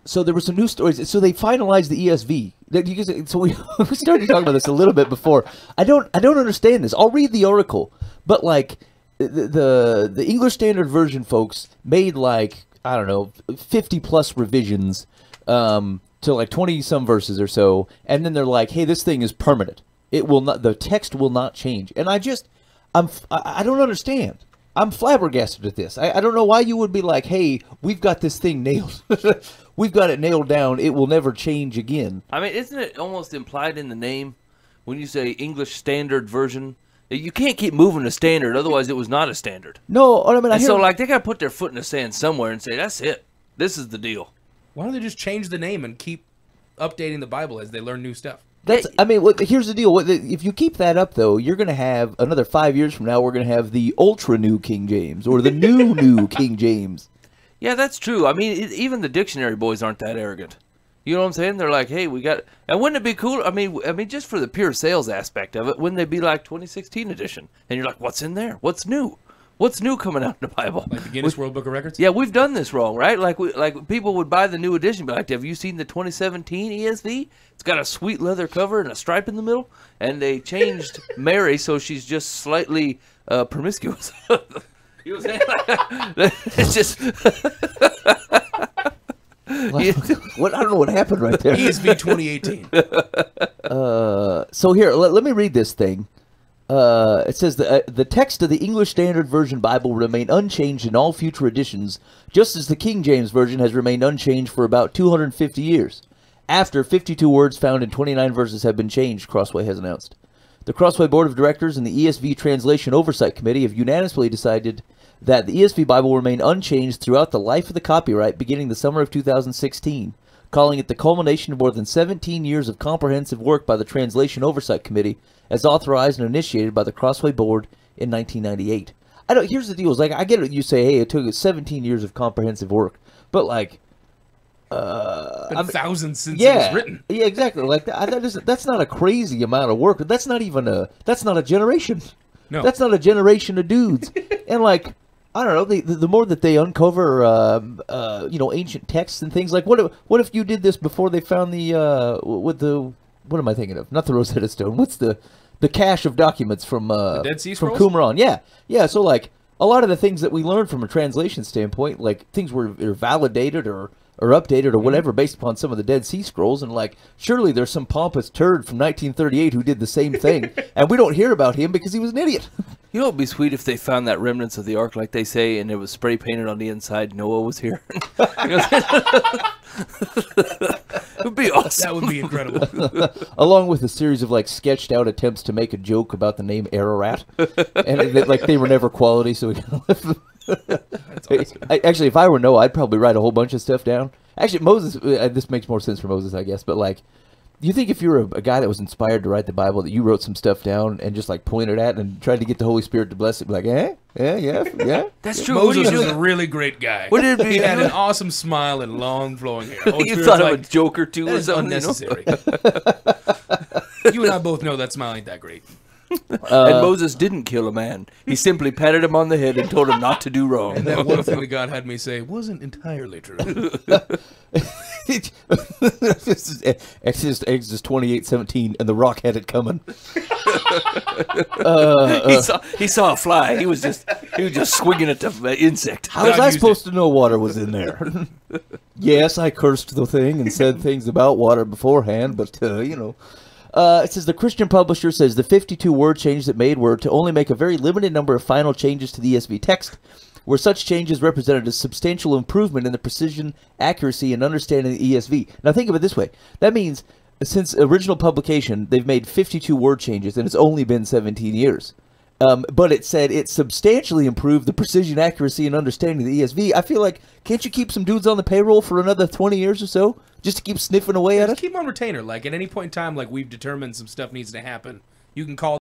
So there were some news stories. So they finalized the ESV. So we started talking about this a little bit before. I don't understand this. I'll read the article, but like the English Standard Version folks made like, I don't know, 50 plus revisions to like 20 some verses or so, and then they're like, hey, this thing is permanent. It will not. The text will not change. And I don't understand. I'm flabbergasted at this. I don't know why you would be like, hey, we've got this thing nailed. We've got it nailed down. It will never change again. I mean, isn't it almost implied in the name when you say English Standard Version? You can't keep moving the standard, otherwise it was not a standard. No, I mean, so like they got to put their foot in the sand somewhere and say, that's it. This is the deal. Why don't they just change the name and keep updating the Bible as they learn new stuff? I mean, here's the deal. If you keep that up, though, you're going to have another 5 years from now, we're going to have the ultra new King James or the new King James. Yeah, that's true. I mean, even the dictionary boys aren't that arrogant. You know what I'm saying? They're like, hey, we got... And wouldn't it be cool? I mean, just for the pure sales aspect of it, wouldn't they be like 2016 edition? And you're like, what's in there? What's new? What's new coming out in the Bible? Like the Guinness World Book of Records? Yeah, we've done this wrong, right? Like people would buy the new edition, be like, have you seen the 2017 ESV? It's got a sweet leather cover and a stripe in the middle, and they changed Mary so she's just slightly promiscuous. You know what I'm saying? It's just... What? I don't know what happened right there. ESV 2018. So here, let me read this thing. It says the text of the English Standard Version Bible will remain unchanged in all future editions, just as the King James Version has remained unchanged for about 250 years. After 52 words found in 29 verses have been changed, Crossway has announced. The Crossway Board of Directors and the ESV Translation Oversight Committee have unanimously decided that the ESV Bible will remain unchanged throughout the life of the copyright beginning the summer of 2016, calling it the culmination of more than 17 years of comprehensive work by the Translation Oversight Committee as authorized and initiated by the Crossway Board in 1998. Here's the deal. Is like, I get it. You say, hey, it took 17 years of comprehensive work, but like, thousands since it was written. Yeah, exactly. Like that's not a crazy amount of work. That's not a generation. No, that's not a generation of dudes. And like, I don't know. The more that they uncover, ancient texts and things, like what if you did this before they found what am I thinking of? Not the Rosetta Stone. What's the cache of documents from the Dead Sea Scrolls? From Qumran? Yeah. So like a lot of the things that we learned from a translation standpoint, like things were validated or updated or whatever based upon some of the Dead Sea Scrolls, and like surely there's some pompous turd from 1938 who did the same thing, and we don't hear about him because he was an idiot. You know, it'd be sweet if they found that remnants of the ark, like they say, and it was spray painted on the inside. Noah was here. It would be awesome. That would be incredible. Along with a series of like sketched out attempts to make a joke about the name Ararat, and they were never quality, so we left them. That's awesome. Actually, if I were Noah, I'd probably write a whole bunch of stuff down. Actually, Moses, this makes more sense for Moses, I guess, but like, do you think if you were a guy that was inspired to write the Bible, that you wrote some stuff down and just like pointed at and tried to get the Holy Spirit to bless it, be like, yeah? That's true. Moses was a really great guy. What did it be? He had an awesome smile and long flowing hair. You thought of a joke or two or something? Unnecessary. You and I both know that smile ain't that great. And Moses didn't kill a man. He simply patted him on the head and told him not to do wrong. And that one thing that God had me say wasn't entirely true. Exodus 28:17, and the rock had it coming. He saw a fly. He was just swinging at the insect. How was I supposed to know water was in there? Yes, I cursed the thing and said things about water beforehand, but it says the Christian publisher says the 52 word changes it made were to only make a very limited number of final changes to the ESV text, where such changes represented a substantial improvement in the precision, accuracy, and understanding of the ESV. Now think of it this way. That means since original publication, they've made 52 word changes, and it's only been 17 years. But it said it substantially improved the precision, accuracy, and understanding of the ESV. I feel like, can't you keep some dudes on the payroll for another 20 years or so? Just to keep sniffing away at it? Just keep them on retainer. Like, at any point in time, like, we've determined some stuff needs to happen. You can call